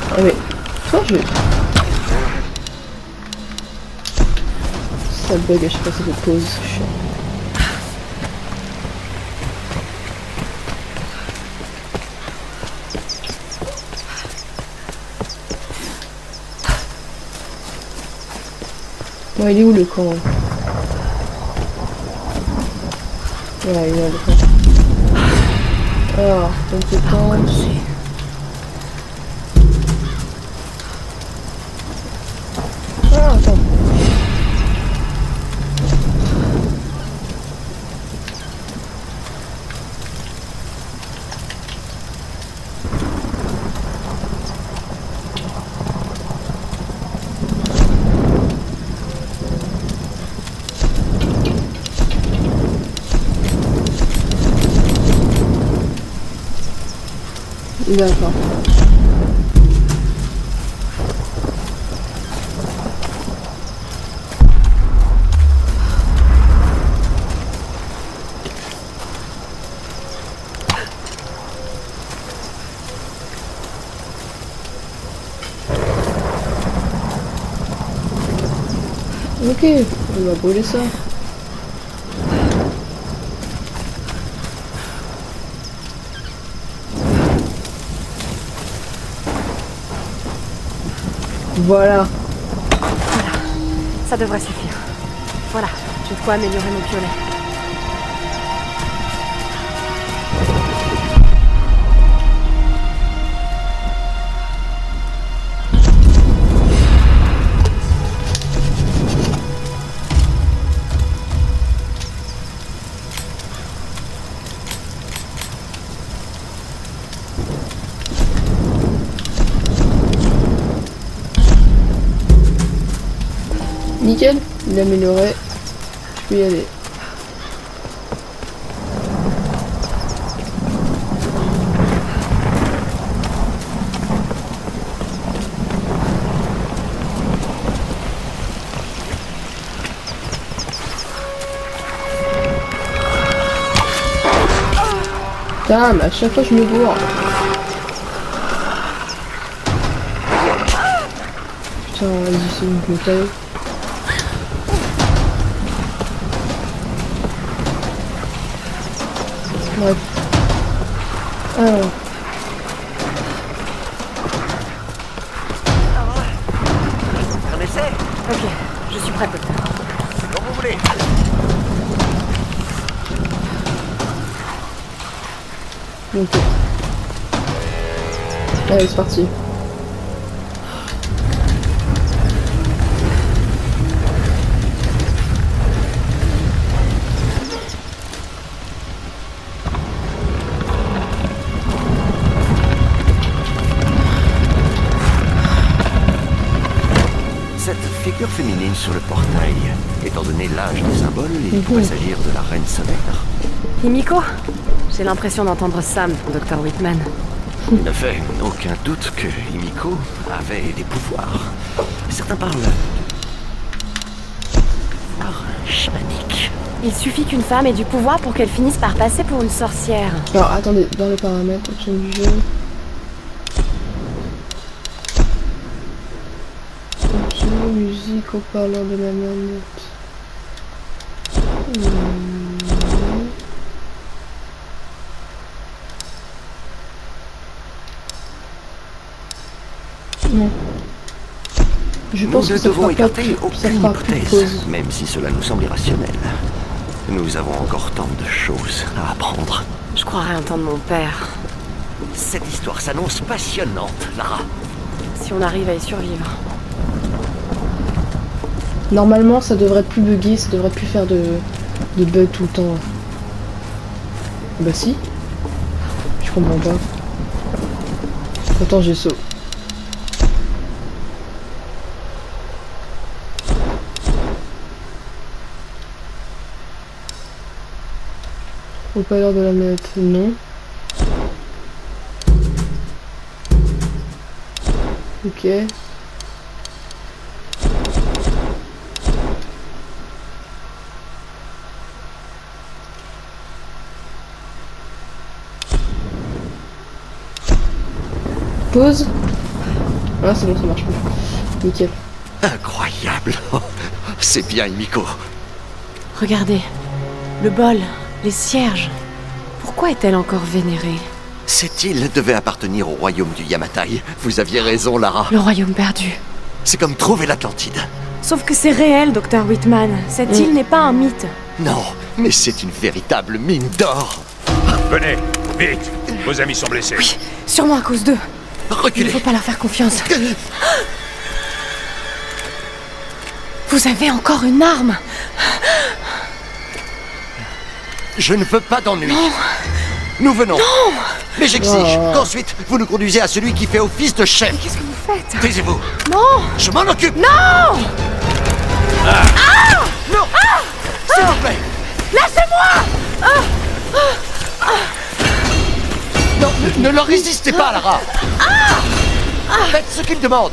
Ah mais, toi je... Ça bug à chaque fois cette pause, c'est chiant. Bon, il est où le camp? Ouais, il est le camp. Alors, compétence. Ah, attends. D'accord. Ok, on va brûler ça. Voilà. Ça devrait suffire. Voilà, j'ai de quoi améliorer mon piolet. Nickel, il est amélioré. Je peux y aller. Putain, mais à chaque fois je me bourre. Putain, vas-y, c'est une méthode. Bref. Alors. Un essai? Ok, je suis prête, docteur. Comme vous voulez. Ok. Allez, c'est parti. Cette figure féminine sur le portail, étant donné l'âge des symboles, il pourrait s'agir de la reine solaire. Himiko, J'ai l'impression d'entendre Sam, Dr. Whitman. Il ne fait aucun doute que Himiko avait des pouvoirs. Certains parlent de pouvoirs chamaniques. Il suffit qu'une femme ait du pouvoir pour qu'elle finisse par passer pour une sorcière. Alors attendez, dans les paramètres, option du jeu. Option musique au parlant de la manette. Non. Je pense Nous que ne ça devons fera pas écarter plus, ça aucune fera plus de hypothèse, pause. même si cela nous semble irrationnel. Nous avons encore tant de choses à apprendre. Je croirais entendre mon père. Cette histoire s'annonce passionnante, Lara. Si on arrive à y survivre. Normalement, ça devrait plus bugger, ça devrait plus faire de bugs tout le temps. Bah si. Je comprends pas. Pourtant j'ai saut. Au paleur de la manette, non. Ok. Pause. Ah c'est bon, ça marche plus. Nickel. Incroyable. C'est bien, Himiko. Regardez. Le bol, les cierges. Pourquoi est-elle encore vénérée? Cette île devait appartenir au royaume du Yamatai. Vous aviez raison, Lara. Le royaume perdu. C'est comme trouver l'Atlantide. Sauf que c'est réel, Dr. Whitman. Cette île n'est pas un mythe. Non, mais c'est une véritable mine d'or. Venez, vite. Vos amis sont blessés. Oui, sûrement à cause d'eux. Il ne Reculez. faut pas leur faire confiance. Vous avez encore une arme. Je ne veux pas d'ennui. Nous venons. Non. Mais j'exige qu'ensuite vous nous conduisez à celui qui fait office de chef. Mais qu'est-ce que vous faites? Taisez-vous. Non. Je m'en occupe. Non. Non. S'il vous plaît. Lâchez-moi. Non, ne leur résistez pas, Lara. Faites ce qu'ils demandent.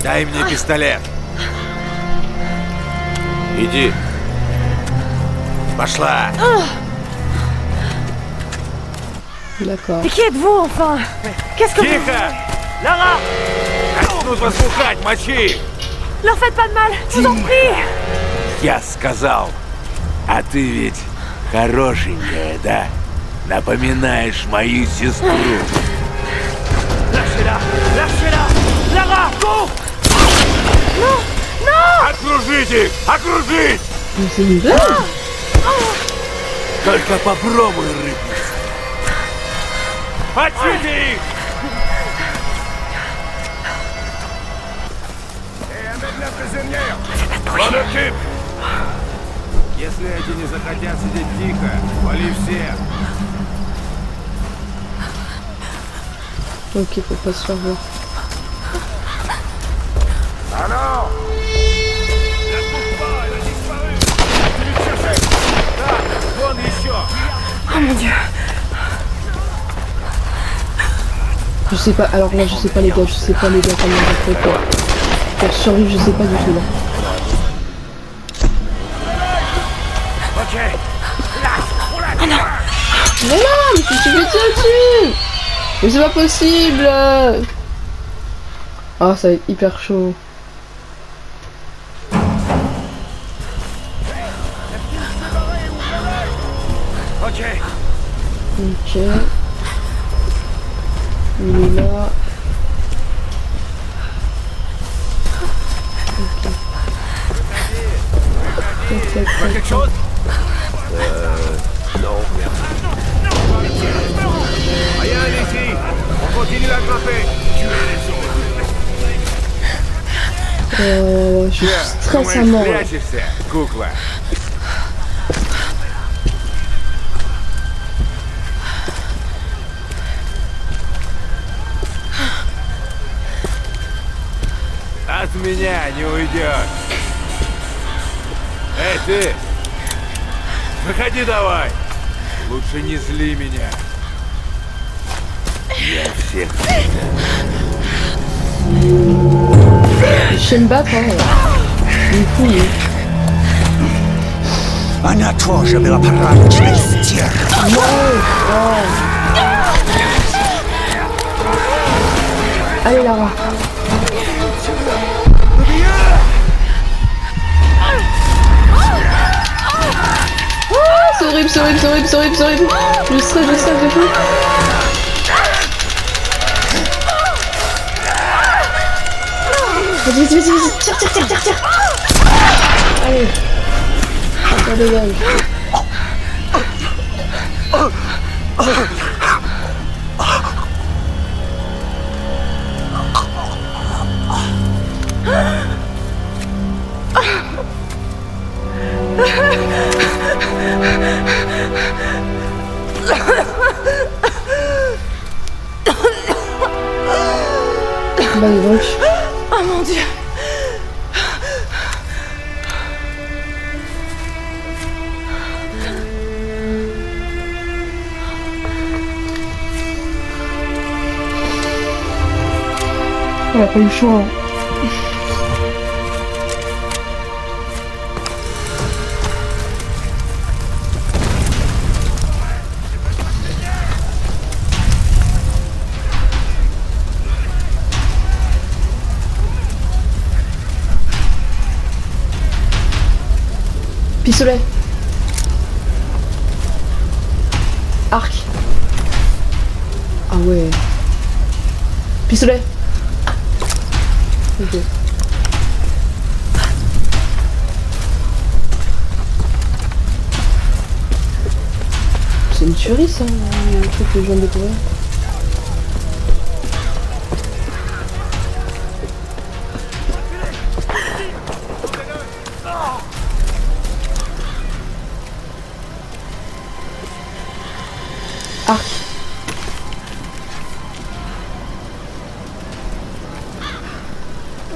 Дай мне пистолет. Иди. Пошла. D'accord. Mais qui êtes-vous, enfin? Qu'est-ce que vous... Тихо! Lara! Начнут возбухать, мочи! Leur faites pas de mal, je vous en prie. Я сказал, а ты ведь хорошенькая, да? Напоминаешь мою сестру. Lâchez-la! Lâchez-la! Lara, cours! Non. Non. Окружите! Окружить! Mais c'est une blague. Только попробуй рыпнуться. Мочите их! On occupe! Если эти не захотят сидеть тихо, вали всех. Ok, faut pas se faire voir. Alors! La trouve pas, elle a disparu! Continue de chercher! Là, vos еще! Oh mon Dieu. Je sais pas, alors là je sais pas les gars, je sais pas les gars comment on fait quoi. Pour survivre, je sais pas du tout là. Ok! Mais non, mais je me suis fait tirer dessus! Mais c'est pas possible! Ah, ça va être hyper chaud. Ok! Ok. Il est là. Ok. Tac, tac, tac. Quelque chose? Non, Rien ici! On continue à grimper! Tuez les autres! Je stresse à mort là. Прячешься, кукла. От меня не уйдешь. Эй, ты! Выходи давай. Лучше не зли меня. Я всех. Je sais me battre, hein. Du coup, Она тоже была порабощена стерва. Allez, Lara. C'est horrible, c'est horrible, c'est horrible, c'est horrible, c'est horrible. Je stresse de fou. Vas-y, vas-y, vas-y, tire. Allez. Ça dégage. Bah dis donc. Oh mon Dieu. Elle a pas eu le choix. Hein. Pistolet. Arc. Ah ouais. Pistolet. Ok. C'est une tuerie ça, le truc que je viens de découvrir. Arc.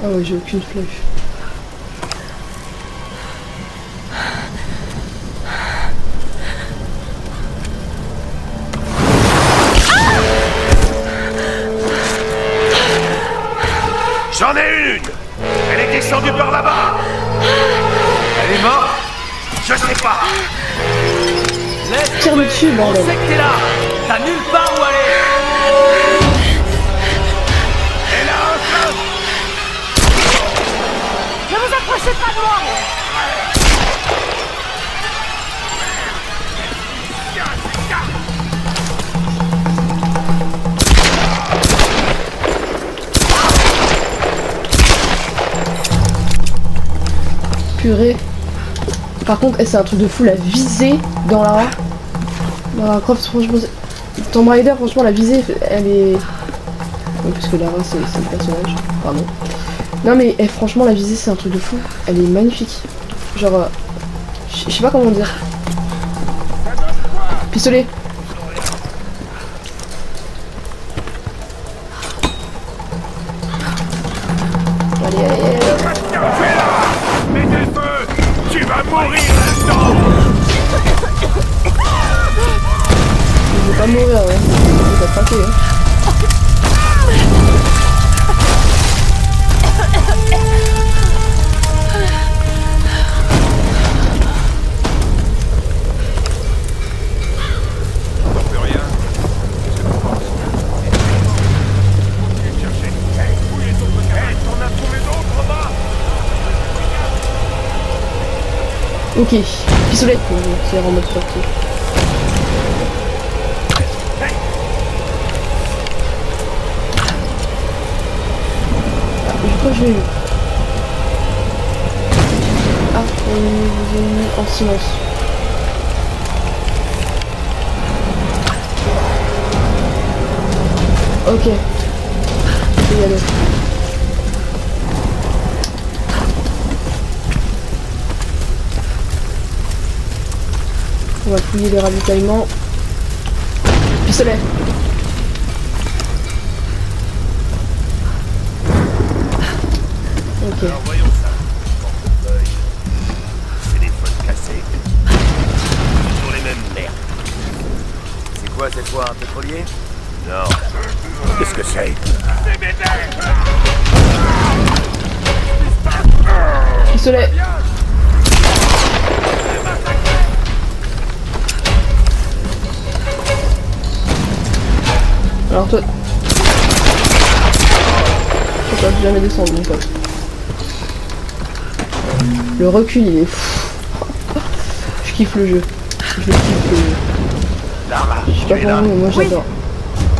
Ah ouais, j'ai aucune flèche. J'en ai une. Elle est descendue par là-bas. Elle est morte? Je sais pas. Tire dessus, bordel. On sait que t'es là. T'as nulle part où aller. Elle a un feu. Ne vous approchez pas de moi. Purée. Par contre, c'est un truc de fou, la visée dans Lara Croft, franchement, Tomb Raider, franchement, la visée, elle est... Oui, puisque Lara, c'est le personnage, pardon. Non mais, franchement, la visée, c'est un truc de fou. Elle est magnifique. Genre, je sais pas comment dire. Pistolet. Allez. Mets le feu. Tu vas mourir là-dedans. Je vais pas mourir, ouais. Je vais pas craquer, hein. T'en peux rien. C'est mon pense. T'en as trouvé d'autres bas. Ok, pistolet. C'est en mode sortie. Je crois que je l'ai eu. Ah, on vous a mis en silence. Ok. Je vais y aller. On va fouiller les ravitaillements. Pistolet. Ok. Alors voyons ça. Portefeuille. Téléphone cassé. quoi cette fois, un pétrolier? Non. Qu'est-ce que c'est? Pistolet. Alors toi... Je peux jamais descendre mon pote. Le recul il est fou. Je kiffe le jeu. Je kiffe le jeu. Lara, Je sais pas tu es là? comment mais moi j'adore.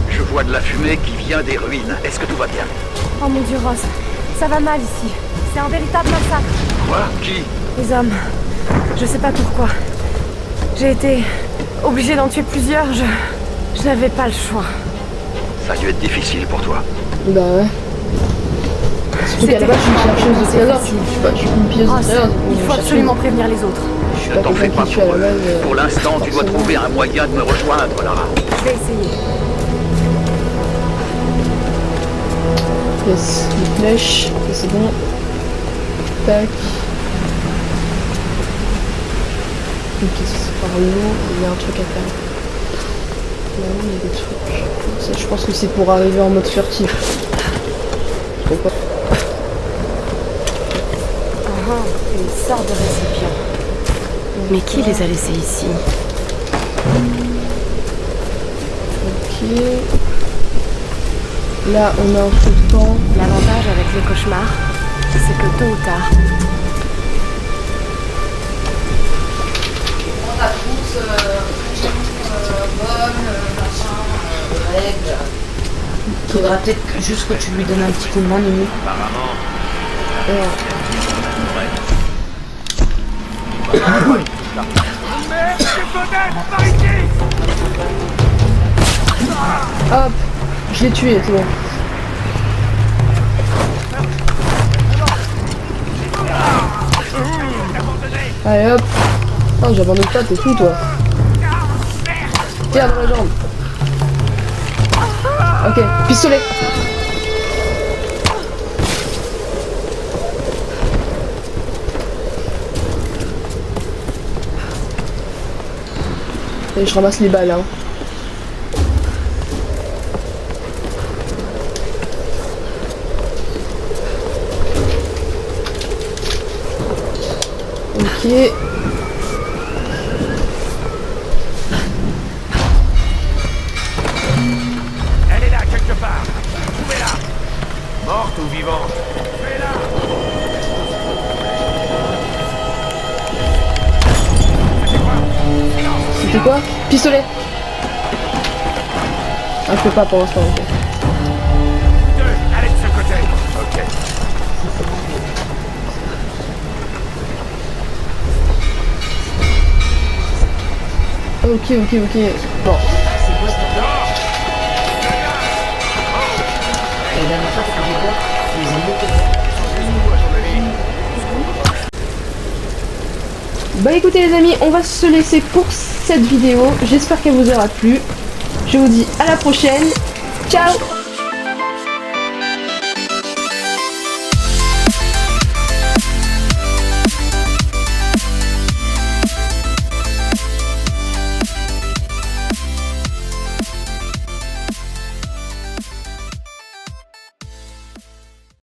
Je vois de la fumée qui vient des ruines. Est-ce que tout va bien? Oh mon Dieu, Ross, ça va mal ici. C'est un véritable massacre. Quoi? Qui? Les hommes, je sais pas pourquoi. J'ai été obligée d'en tuer plusieurs. Je n'avais pas le choix. Ça a dû être difficile pour toi. Bah ouais. Surtout qu'à la base je suis une chercheuse de trésors, je suis une pilleuse de Ross, trésors. il faut absolument prévenir les autres. Je suis Ne pas t'en fais quelqu'un pas qui tue à pour la eux. base. Pour l'instant, tu dois forcément. trouver un moyen de me rejoindre, Lara. Je vais essayer. Yes, les flèches, et c'est bon. Tac. Ok, c'est par l'eau, il y a un truc à faire. Là-haut, il y a des trucs. Ça, je pense que c'est pour arriver en mode furtif. Je sais pas. Une sorte de récipient. Mais qui les a laissés ici? Ok. Là, on a un feu de camp. L'avantage avec les cauchemars, c'est que tôt ou tard, Faudra peut-être juste que tu lui donnes un petit coup de main, Nini. Apparemment. Merde, c'est fenêtre, par ici! Hop, je l'ai tué, c'est bon. Allez hop. Oh, j'abandonne pas, t'es fou toi. Tiens dans la jambe. Ok, pistolet. Et je ramasse les balles, hein. Ok. Elle est là, quelque part. Trouvez-la. Morte ou vivante? Trouvez-la. C'était quoi? Pistolet. Ah, je peux pas pour l'instant, ok. Deux, allez de ce côté. Ok. Ok. Bon. La dernière fois, tu faisais quoi? Tu faisais beaucoup. Bah écoutez les amis, on va se laisser pour cette vidéo. J'espère qu'elle vous aura plu. Je vous dis à la prochaine. Ciao!